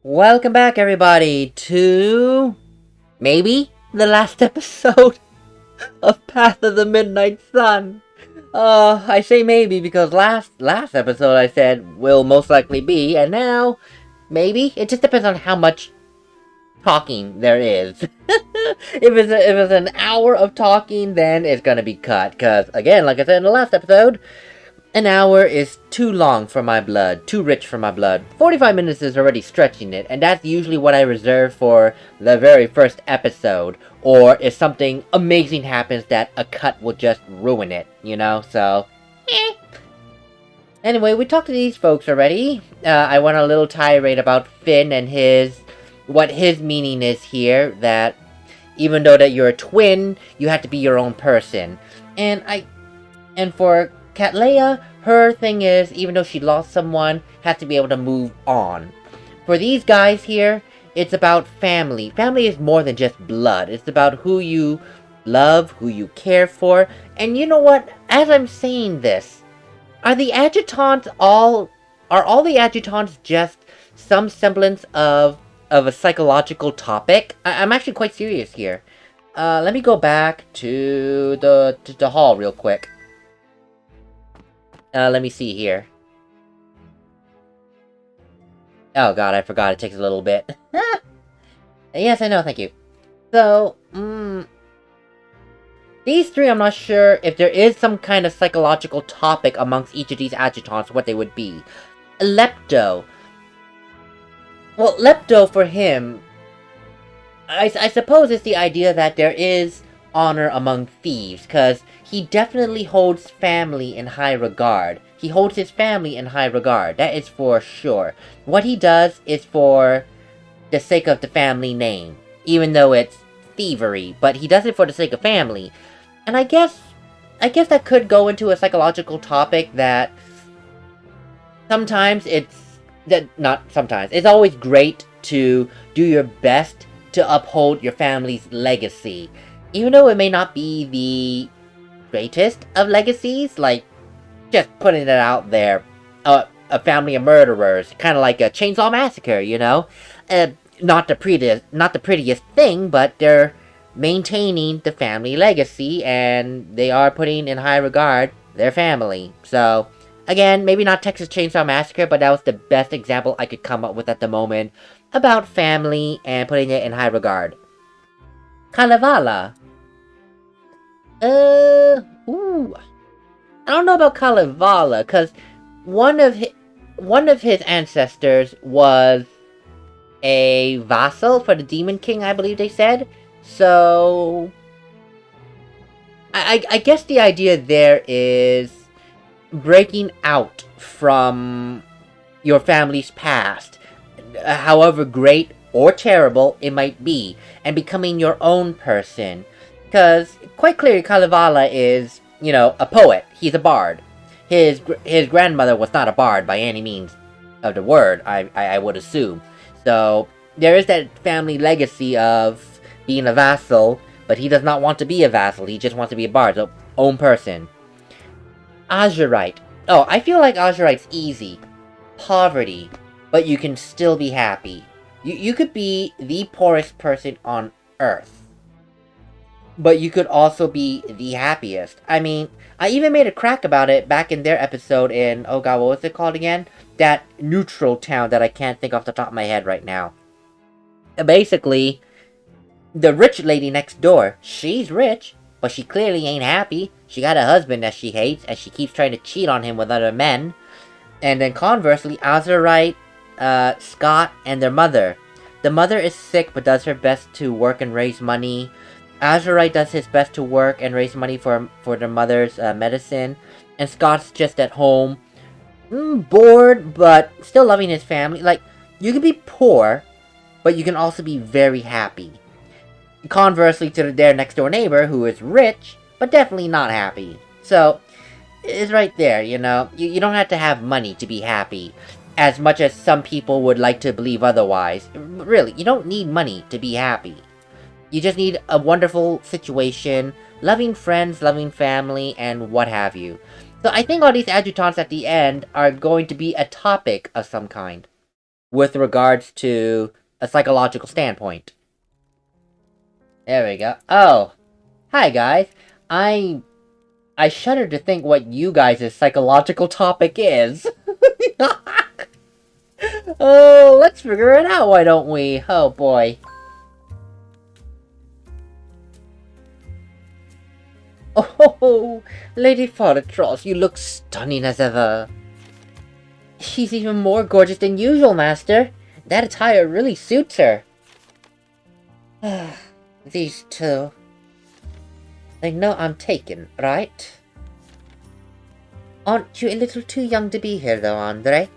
Welcome back, everybody, to maybe the last episode of Path of the Midnight Sun. I say maybe because last episode I said will most likely be, and now maybe it just depends on how much talking there is. If it's an hour of talking, then it's gonna be cut. Cause again, like I said in the last episode, an hour is too long for my blood, too rich for my blood. 45 minutes is already stretching it, and that's usually what I reserve for the very first episode. Or if something amazing happens that a cut will just ruin it, you know? So, Anyway, we talked to these folks already. I went on a little tirade about Finn and what his meaning is here, that even though that you're a twin, you have to be your own person. And for Cattleya, her thing is, even though she lost someone, has to be able to move on. For these guys here, it's about family. Family is more than just blood. It's about who you love, who you care for. And you know what? As I'm saying this, are all the adjutants just some semblance of a psychological topic? I'm actually quite serious here. Let me go back to the hall real quick. Let me see here. Oh god, I forgot, it takes a little bit. Yes, I know, thank you. So, these three, I'm not sure if there is some kind of psychological topic amongst each of these adjutants, what they would be. Lepto. Well, Lepto for him, I suppose it's the idea that there is honor among thieves, because he definitely holds family in high regard. He holds his family in high regard, that is for sure. What he does is for the sake of the family name, even though it's thievery, but he does it for the sake of family. And I guess that could go into a psychological topic that it's always great to do your best to uphold your family's legacy. Even though it may not be the greatest of legacies, like just putting it out there, a family of murderers, kind of like a Chainsaw Massacre, you know? Not the prettiest thing, but they're maintaining the family legacy, and they are putting in high regard their family. So, again, maybe not Texas Chainsaw Massacre, but that was the best example I could come up with at the moment about family and putting it in high regard. Kalevala. I don't know about Kalevala, because one of his ancestors was a vassal for the Demon King, I believe they said. So, I guess the idea there is breaking out from your family's past, however great or terrible it might be, and becoming your own person. Because, quite clearly, Kalevala is, a poet. He's a bard. His grandmother was not a bard by any means of the word, I would assume. So, there is that family legacy of being a vassal, but he does not want to be a vassal, he just wants to be a bard, so own person. Azurite. Oh, I feel like Azurite's easy. Poverty, but you can still be happy. You could be the poorest person on Earth, but you could also be the happiest. I mean, I even made a crack about it back in their episode in, oh god, what was it called again? That neutral town that I can't think off the top of my head right now. Basically, the rich lady next door, she's rich, but she clearly ain't happy. She got a husband that she hates, and she keeps trying to cheat on him with other men. And then conversely, Azurite, Scott, and their mother. The mother is sick, but does her best to work and raise money. Azurite does his best to work and raise money for their mother's medicine. And Scott's just at home, bored, but still loving his family. Like, you can be poor, but you can also be very happy. Conversely to their next door neighbor, who is rich, but definitely not happy. So, it's right there, you know? You don't have to have money to be happy, as much as some people would like to believe otherwise. Really, you don't need money to be happy. You just need a wonderful situation, loving friends, loving family, and what have you. So I think all these adjutants at the end are going to be a topic of some kind. with regards to a psychological standpoint. There we go. Oh, hi guys. I shudder to think what you guys' psychological topic is. Oh, let's figure it out, why don't we? Oh boy. Oh, Lady Folitross, you look stunning as ever. She's even more gorgeous than usual, Master. That attire really suits her. These two. They know I'm taken, right? Aren't you a little too young to be here, though, Andre?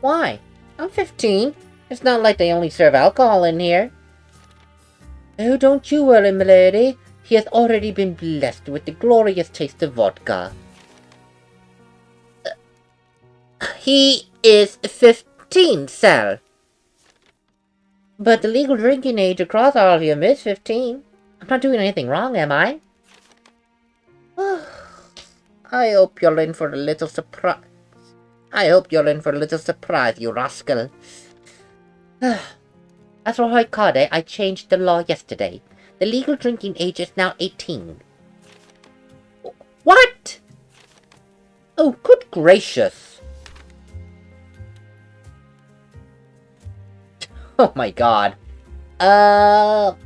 Why? I'm 15. It's not like they only serve alcohol in here. Oh, don't you worry, milady. He has already been blessed with the glorious taste of vodka. He is 15, sir. But the legal drinking age across all of you is 15. I'm not doing anything wrong, am I? I hope you're in for a little surprise. You rascal. As for Hoikade, I changed the law yesterday. The legal drinking age is now 18. What? Oh, good gracious. Oh my god. I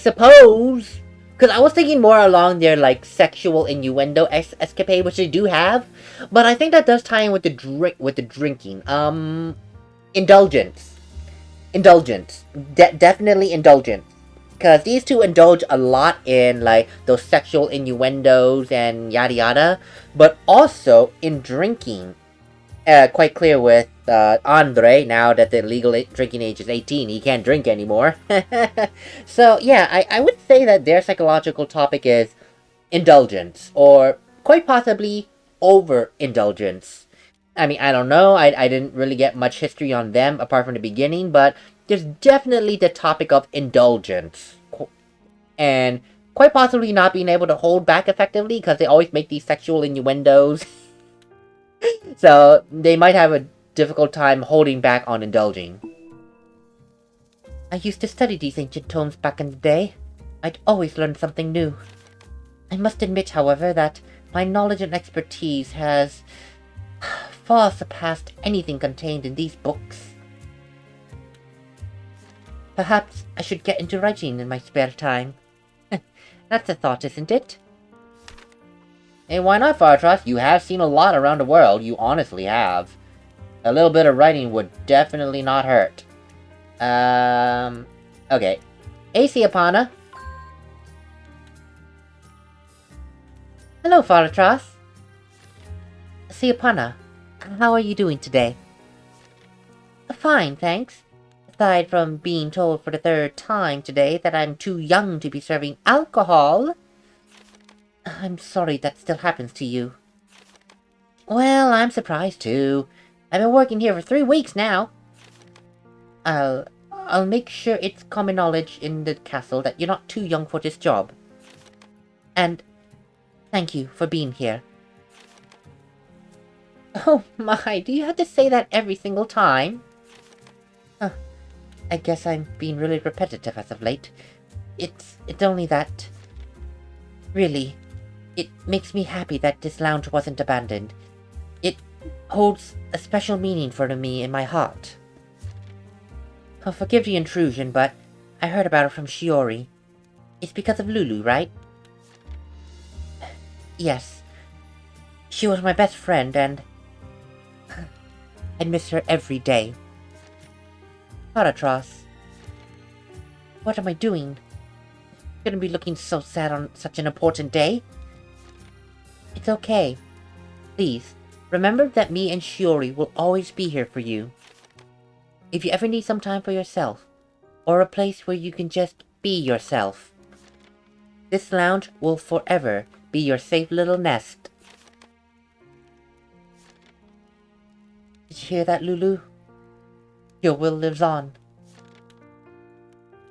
suppose, because I was thinking more along their, like, sexual innuendo escapade, which they do have, but I think that does tie in with the drinking. Indulgence. Definitely indulgence. Because these two indulge a lot in, like, those sexual innuendos and yada yada, but also in drinking. Quite clear with Andre, now that the legal drinking age is 18, he can't drink anymore. So, yeah, I would say that their psychological topic is indulgence, or quite possibly overindulgence. I mean, I don't know, I didn't really get much history on them apart from the beginning, but there's definitely the topic of indulgence. And quite possibly not being able to hold back effectively, because they always make these sexual innuendos. So, they might have a difficult time holding back on indulging. I used to study these ancient tomes back in the day. I'd always learn something new. I must admit, however, that my knowledge and expertise has far surpassed anything contained in these books. Perhaps I should get into writing in my spare time. That's a thought, isn't it? Hey, why not, Fartros? You have seen a lot around the world. You honestly have. A little bit of writing would definitely not hurt. Okay. Hey, Siapana. Hello, Fartros. Siapana, how are you doing today? Fine, thanks. Aside from being told for the third time today that I'm too young to be serving alcohol, I'm sorry that still happens to you. Well, I'm surprised too. I've been working here for 3 weeks now. I'll make sure it's common knowledge in the castle that you're not too young for this job. And thank you for being here. Oh my, do you have to say that every single time? I guess I'm being really repetitive as of late. It's only that... Really, it makes me happy that this lounge wasn't abandoned. It holds a special meaning for me in my heart. Oh, forgive the intrusion, but I heard about it from Shiori. It's because of Lulu, right? Yes. She was my best friend, and... I'd miss her every day. Paratros. What am I doing? Shouldn't be looking so sad on such an important day. It's okay. Please, remember that me and Shiori will always be here for you. If you ever need some time for yourself, or a place where you can just be yourself, this lounge will forever be your safe little nest. Did you hear that, Lulu? Your will lives on.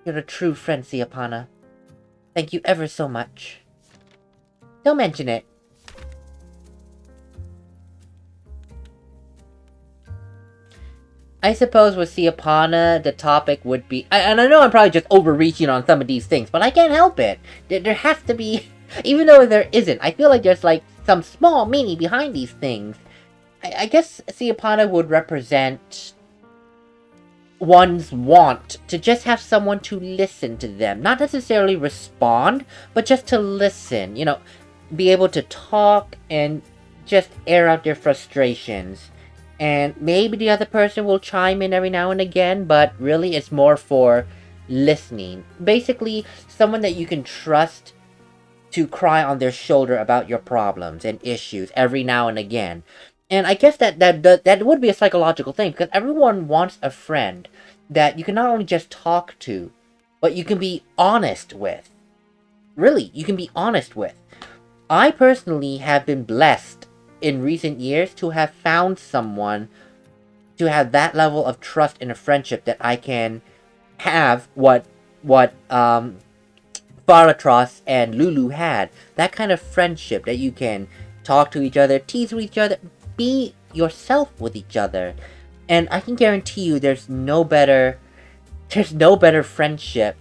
You're a true friend, Siapana. Thank you ever so much. Don't mention it. I suppose with Siapana, the topic would be... and I know I'm probably just overreaching on some of these things, but I can't help it. There has to be... Even though there isn't, I feel like there's, like, some small meaning behind these things. I guess Siapana would represent one's want to just have someone to listen to them. Not necessarily respond, but just to listen. You know, be able to talk and just air out their frustrations. And maybe the other person will chime in every now and again, but really it's more for listening. Basically, someone that you can trust to cry on their shoulder about your problems and issues every now and again. And I guess that would be a psychological thing, because everyone wants a friend that you can not only just talk to, but you can be honest with. Really, you can be honest with. I personally have been blessed in recent years to have found someone to have that level of trust in a friendship that I can have what Faratros and Lulu had. That kind of friendship that you can talk to each other, tease with each other, be yourself with each other. And I can guarantee you there's no better friendship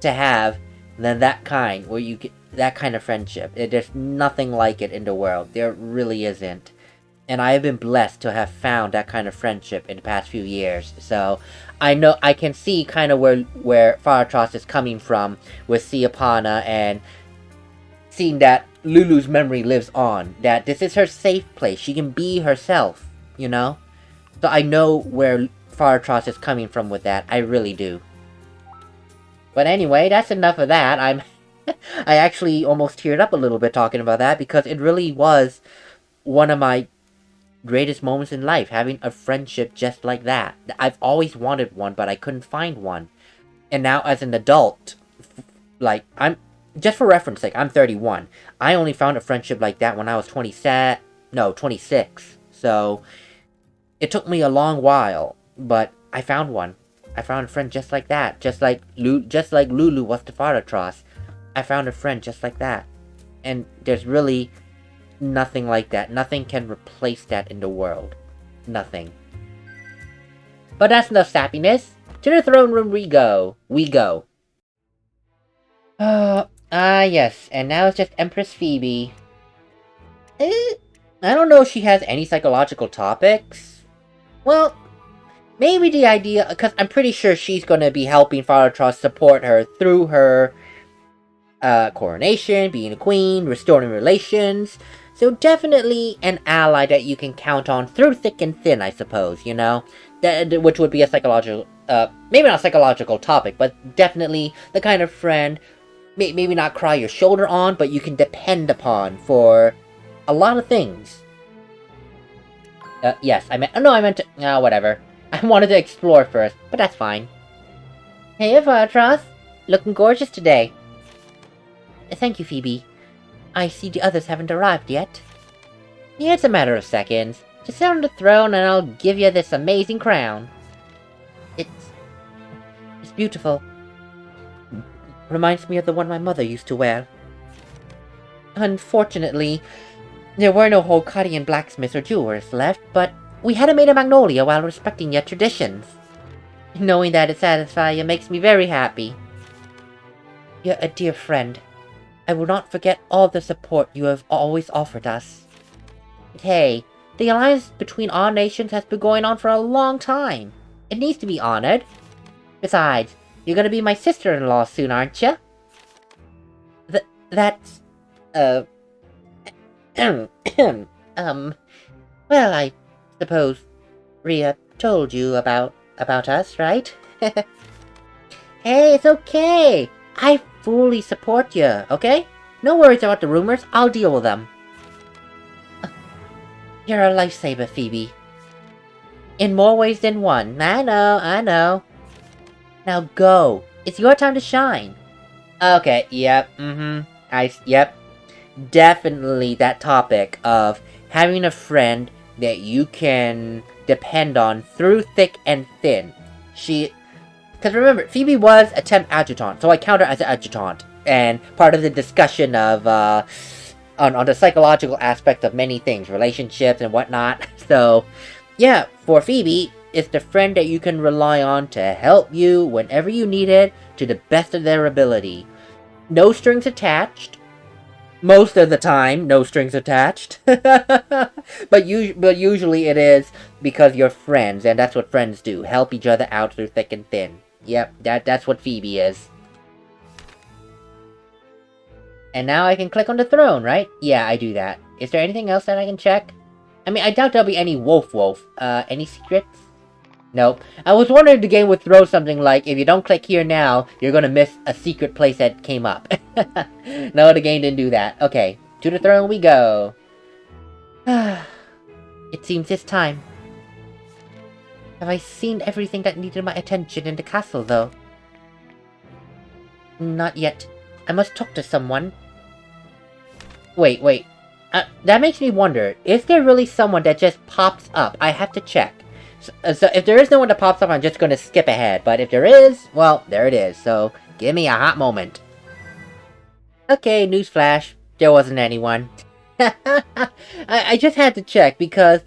to have than that kind, where you get that kind of friendship. There's nothing like it in the world. There really isn't. And I have been blessed to have found that kind of friendship in the past few years. So I know I can see kind of where Faratros is coming from with Siapana, and seeing that Lulu's memory lives on. That this is her safe place. She can be herself, you know? So I know where Faratros is coming from with that. I really do. But anyway, that's enough of that. I actually almost teared up a little bit talking about that, because it really was one of my greatest moments in life, having a friendship just like that. I've always wanted one, but I couldn't find one. And now as an adult, like, just for reference sake, I'm 31. I only found a friendship like that when I was 26. So it took me a long while, but I found one. I found a friend just like that. Just like Lulu was to Faratros. I found a friend just like that. And there's really nothing like that. Nothing can replace that in the world. Nothing. But that's enough sappiness. To the throne room we go. Yes. And now it's just Empress Phoebe. I don't know if she has any psychological topics. Well, maybe the idea, because I'm pretty sure she's going to be helping Faratros support her through her coronation, being a queen, restoring relations. So definitely an ally that you can count on through thick and thin, I suppose, you know? Which would be a psychological, maybe not a psychological topic, but definitely the kind of friend, maybe not cry your shoulder on, but you can depend upon for a lot of things. Yes, I meant to, whatever. I wanted to explore first, but that's fine. Hey, Faratros, looking gorgeous today. Thank you, Phoebe. I see the others haven't arrived yet. Yeah, it's a matter of seconds. Just sit on the throne and I'll give you this amazing crown. It's beautiful. Reminds me of the one my mother used to wear. Unfortunately, there were no Holkarian blacksmiths or jewelers left, but we had made a magnolia while respecting your traditions. Knowing that it satisfies you makes me very happy. You're a dear friend. I will not forget all the support you have always offered us. Hey, the alliance between our nations has been going on for a long time. It needs to be honored. Besides, you're gonna be my sister-in-law soon, aren't you? That's... well, I suppose Rhea told you about us, right? Hey, it's okay! I fully support you, okay? No worries about the rumors, I'll deal with them. You're a lifesaver, Phoebe. In more ways than one. I know. Now go. It's your time to shine. Okay, yep, yep. Definitely that topic of having a friend that you can depend on through thick and thin. Because remember, Phoebe was a temp adjutant, so I count her as an adjutant. And part of the discussion of, on the psychological aspect of many things, relationships and whatnot. So, yeah, for Phoebe, is the friend that you can rely on to help you whenever you need it to the best of their ability. No strings attached. Most of the time, no strings attached. but usually it is because you're friends, and that's what friends do. Help each other out through thick and thin. Yep, that's what Phoebe is. And now I can click on the throne, right? Yeah, I do that. Is there anything else that I can check? I mean, I doubt there'll be any Wolf. Any secrets? Nope. I was wondering if the game would throw something like, if you don't click here now, you're gonna miss a secret place that came up. No, the game didn't do that. Okay, to the throne we go. It seems it's time. Have I seen everything that needed my attention in the castle, though? Not yet. I must talk to someone. Wait. That makes me wonder, is there really someone that just pops up? I have to check. So if there is no one that pops up, I'm just gonna skip ahead. But if there is, well, there it is. So, give me a hot moment. Okay, newsflash. There wasn't anyone. I just had to check because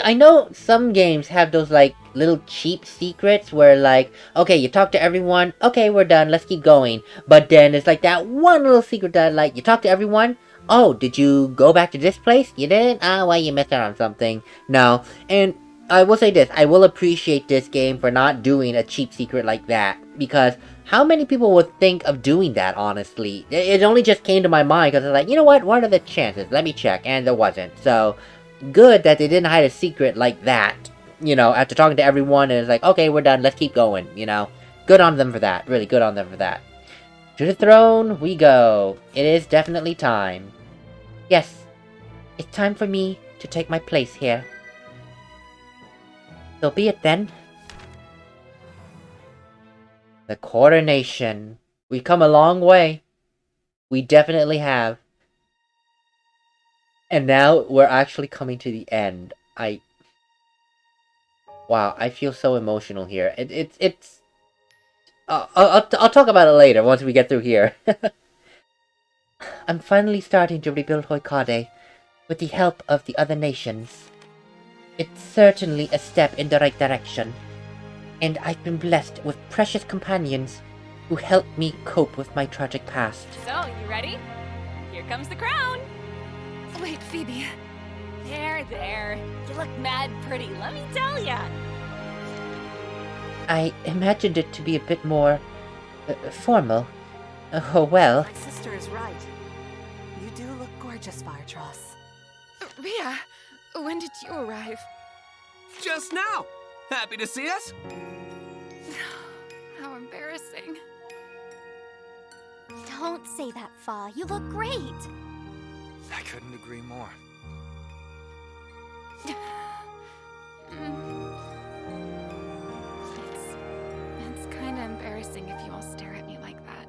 I know some games have those, like, little cheap secrets where, like, okay, you talk to everyone, okay, we're done, let's keep going. But then it's like that one little secret that, like, you talk to everyone, oh, did you go back to this place? You didn't? Ah, well, you missed out on something. No, and I will say this, I will appreciate this game for not doing a cheap secret like that, because how many people would think of doing that, honestly? It only just came to my mind, because I was like, you know what are the chances? Let me check, and there wasn't. So, good that they didn't hide a secret like that, you know, after talking to everyone, and it's like, okay, we're done, let's keep going, you know? Good on them for that, really good on them for that. To the throne we go. It is definitely time. Yes, it's time for me to take my place here. So be it then. The coronation. We've come a long way. We definitely have. And now we're actually coming to the end. Wow, I feel so emotional here. It's... I'll talk about it later, once we get through here. I'm finally starting to rebuild Hoikade, with the help of the other nations. It's certainly a step in the right direction, and I've been blessed with precious companions who help me cope with my tragic past. So, you ready? Here comes the crown! Wait, Phoebe. There. You look mad pretty, let me tell ya! I imagined it to be a bit more... formal. Oh, well. My sister is right. You do look gorgeous, Firetross. Rhea, when did you arrive? Just now! Happy to see us? How embarrassing. Don't say that, Fa. You look great. I couldn't agree more. It's kinda embarrassing if you all stare at me like that.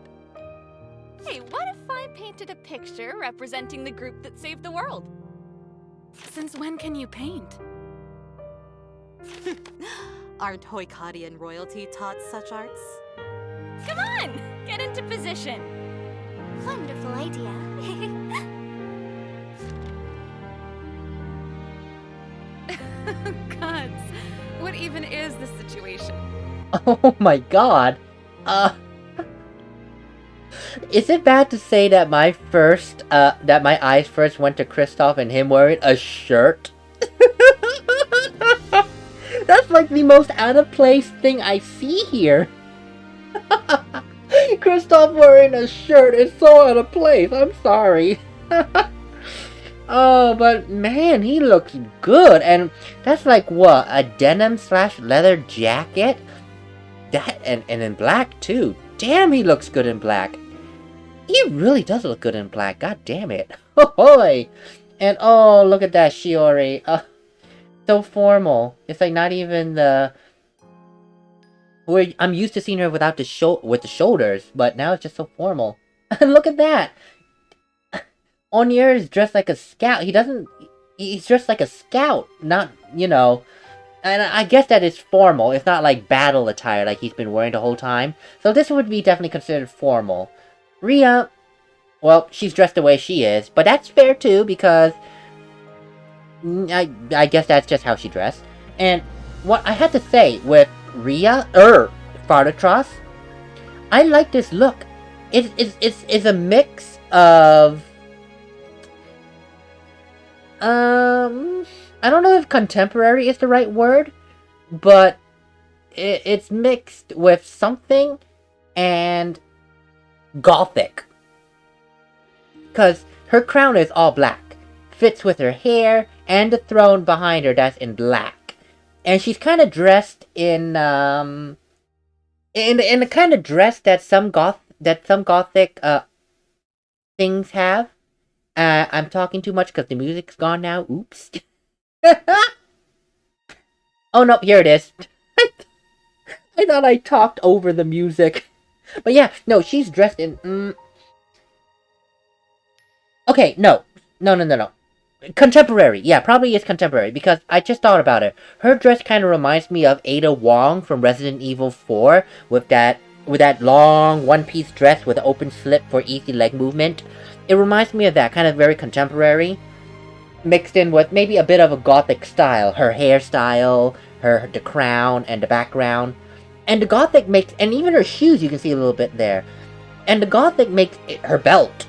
Hey, what if I painted a picture representing the group that saved the world? Since when can you paint? Aren't Hoikadian royalty taught such arts? Come on, get into position. Wonderful idea. Gods, what even is the situation? Oh my god. Is it bad to say that my eyes first went to Kristoff and him wearing a shirt? That's like the most out of place thing I see here. Kristoff wearing a shirt is so out of place. I'm sorry. Oh, but man, he looks good. And that's like what? A denim/leather jacket? That and in black too. Damn, he looks good in black. He really does look good in black. God damn it. Oh boy. And oh, look at that Shiori. So formal. It's like not even the... Where I'm used to seeing her without with the shoulders, but now it's just so formal. And look at that. Onier is dressed like a scout. He's dressed like a scout, not, you know... And I guess that is formal. It's not like battle attire like he's been wearing the whole time. So this would be definitely considered formal. Rhea, well, she's dressed the way she is, but that's fair too, because I guess that's just how she dressed. And what I had to say with Ria, Fardatros, I like this look. It's a mix of, I don't know if contemporary is the right word, but it's mixed with something and gothic. Because her crown is all black, fits with her hair, and the throne behind her that's in black. And she's kind of dressed in the kind of dress that some gothic things have. I'm talking too much because the music's gone now. Oops. Oh no, here it is. I thought I talked over the music. But yeah, no, she's dressed in... Okay, no. No. Contemporary. Yeah, probably is contemporary, because I just thought about it. Her dress kind of reminds me of Ada Wong from Resident Evil 4, with that long one-piece dress with an open slip for easy leg movement. It reminds me of that, kind of very contemporary, mixed in with maybe a bit of a gothic style. Her hairstyle, the crown, and the background. And the gothic makes... And even her shoes, you can see a little bit there. And the gothic makes... Her belt.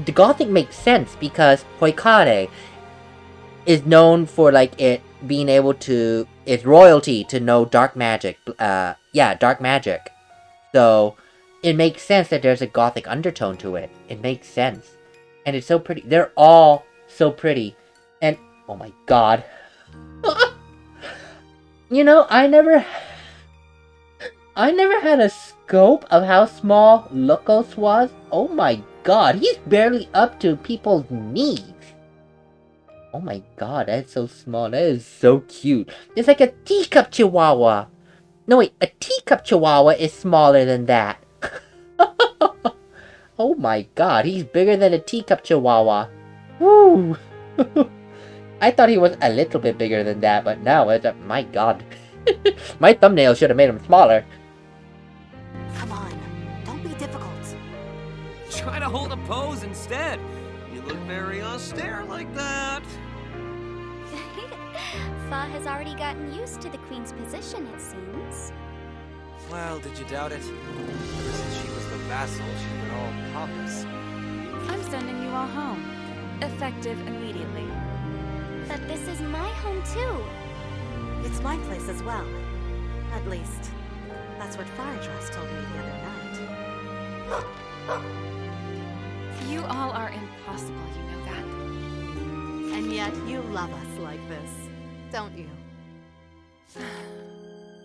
The gothic makes sense because Hoikare is known for, like, it being able to... It's royalty to know dark magic. Dark magic. So, it makes sense that there's a gothic undertone to it. It makes sense. And it's so pretty. They're all so pretty. And, oh my god. You know, I never had a scope of how small Lukos was. Oh my god, he's barely up to people's knees. Oh my god, that's so small. That is so cute. It's like a teacup chihuahua. No wait, a teacup chihuahua is smaller than that. Oh my god, he's bigger than a teacup chihuahua. Woo! I thought he was a little bit bigger than that, but now, my god. My thumbnail should have made him smaller. Come on, don't be difficult. Try to hold a pose instead. You look very austere like that. Fa has already gotten used to the queen's position, it seems. Well, did you doubt it? Ever since she was the vassal, she's been all pompous. I'm sending you all home. Effective immediately. But this is my home too. It's my place as well. At least, that's what Fardatros told me the other night. You all are impossible, you know that. And yet you love us like this, don't you?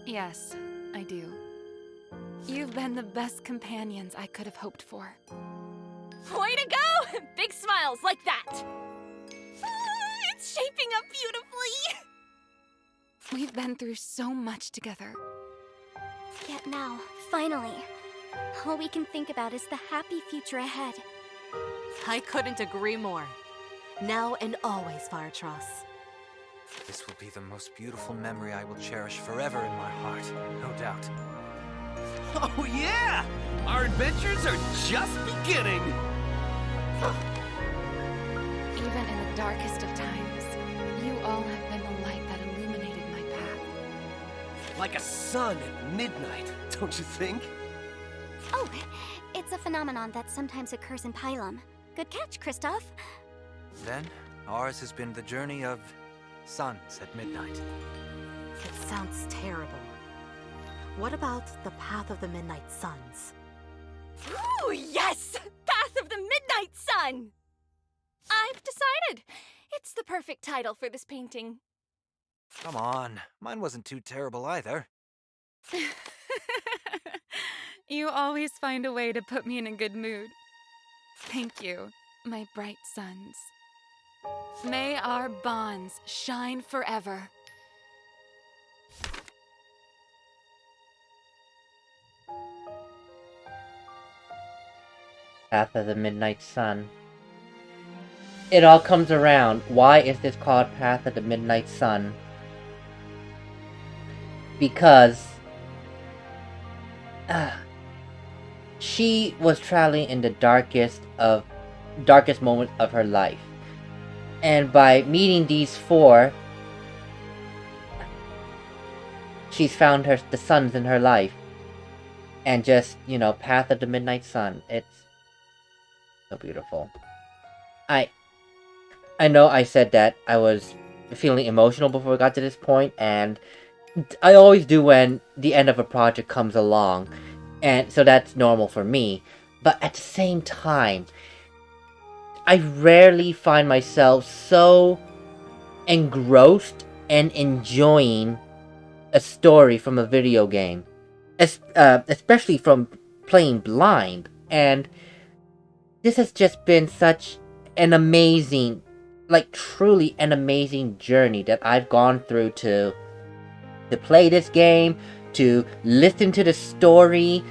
Yes, I do. You've been the best companions I could have hoped for. Way to go! Big smiles like that! It's shaping up beautifully! We've been through so much together. Yet now, finally, all we can think about is the happy future ahead. I couldn't agree more. Now and always, Fardatros. This will be the most beautiful memory I will cherish forever in my heart, no doubt. Oh yeah! Our adventures are just beginning! Even in the darkest of times, you all have been the light that illuminated my path. Like a sun at midnight, don't you think? Oh, it's a phenomenon that sometimes occurs in Pylum. Good catch, Kristoff. Then, ours has been the journey of suns at midnight. It sounds terrible. What about the Path of the Midnight Suns? Ooh, yes! Path of the Midnight Sun! I've decided. It's the perfect title for this painting. Come on, mine wasn't too terrible either. You always find a way to put me in a good mood. Thank you, my bright suns. May our bonds shine forever. Path of the Midnight Sun. It all comes around. Why is this called Path of the Midnight Sun? Because she was traveling in the darkest moments of her life. And by meeting these four, she's found the sons in her life. And just, Path of the Midnight Sun. It's so beautiful. I know I said that I was feeling emotional before we got to this point, and I always do when the end of a project comes along, and so that's normal for me. But at the same time, I rarely find myself so engrossed and enjoying a story from a video game, especially from playing blind. And this has just been such an amazing, truly an amazing journey that I've gone through to play this game, to listen to the story,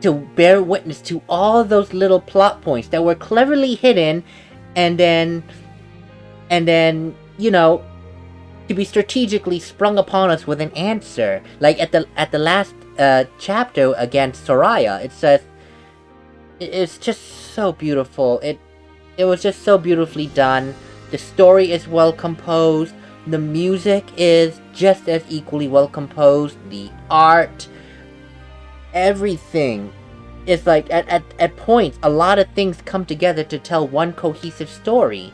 to bear witness to all those little plot points that were cleverly hidden, and then, to be strategically sprung upon us with an answer. Like at the last chapter against Soraya, it says, it's just so beautiful. It was just so beautifully done. The story is well composed. The music is just as equally well composed. The art, everything. It's like, at points, a lot of things come together to tell one cohesive story.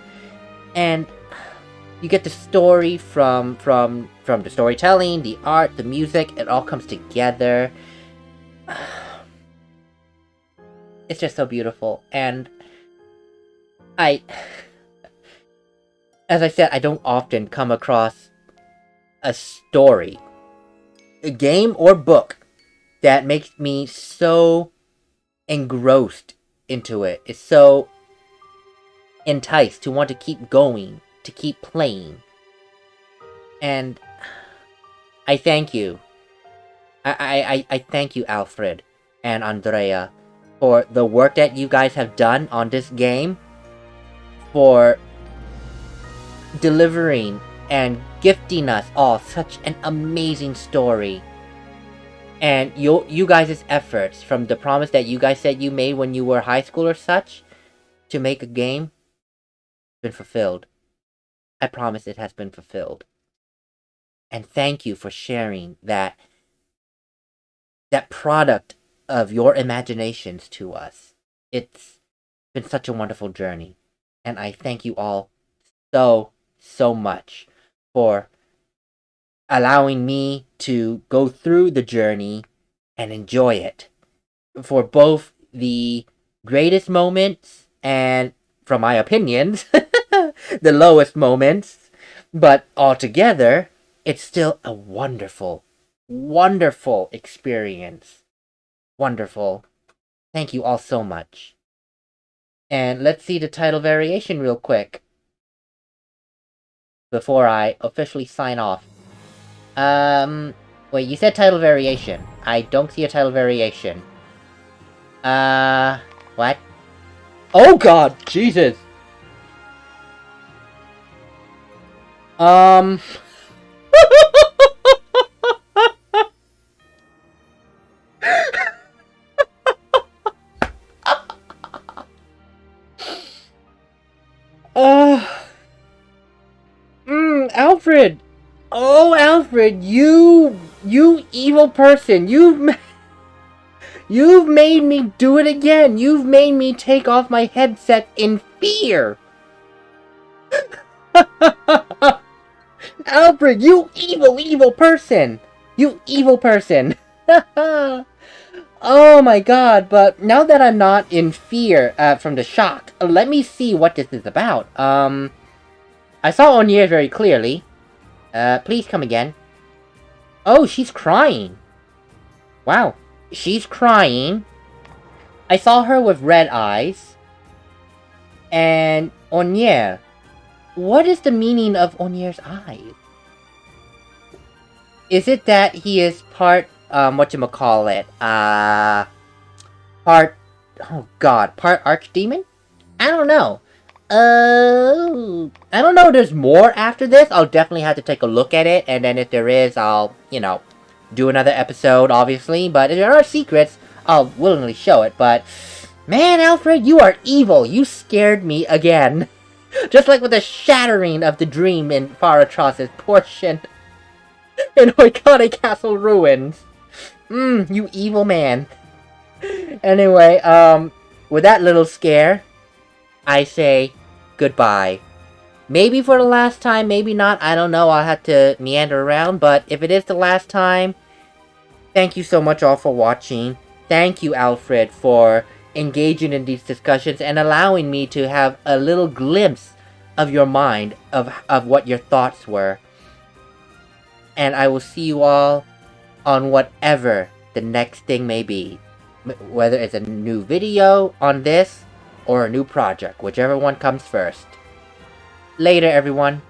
And you get the story from the storytelling, the art, the music, it all comes together. It's just so beautiful. And as I said, I don't often come across a story, a game or book, that makes me so engrossed into it. It's so enticed to want to keep going, to keep playing. And I thank you. I thank you, Alfred and Andrea, for the work that you guys have done on this game, for delivering and gifting us all such an amazing story. And you guys' efforts, from the promise that you guys said you made when you were high school or such, to make a game, been fulfilled. I promise it has been fulfilled. And thank you for sharing that product of your imaginations to us. It's been such a wonderful journey. And I thank you all so much for allowing me to go through the journey and enjoy it. For both the greatest moments and, from my opinions, the lowest moments. But altogether, it's still a wonderful, wonderful experience. Wonderful. Thank you all so much. And let's see the title variation real quick before I officially sign off. Wait, you said title variation. I don't see a title variation. What? Oh god, Jesus! Alfred! Oh, Alfred, you evil person! You've made me do it again! You've made me take off my headset in fear! Alfred, you evil person! You evil person! Oh my god, but now that I'm not in fear from the shock, let me see what this is about. I saw Onier very clearly. Please come again. Oh, she's crying. Wow, she's crying. I saw her with red eyes. And Onier. What is the meaning of Onier's eyes? Is it that he is part, whatchamacallit, part archdemon? I don't know. I don't know if there's more after this. I'll definitely have to take a look at it, and then if there is, I'll, do another episode, obviously. But if there are secrets, I'll willingly show it. But, man, Alfred, you are evil. You scared me again. Just like with the shattering of the dream in Faratras's portion. in Oikane Castle ruins. You evil man. Anyway, with that little scare, I say goodbye. Maybe for the last time, maybe not, I don't know, I'll have to meander around, but if it is the last time, thank you so much all for watching. Thank you, Alfred, for engaging in these discussions and allowing me to have a little glimpse of your mind, of what your thoughts were. And I will see you all on whatever the next thing may be. Whether it's a new video on this, or a new project, whichever one comes first. Later, everyone.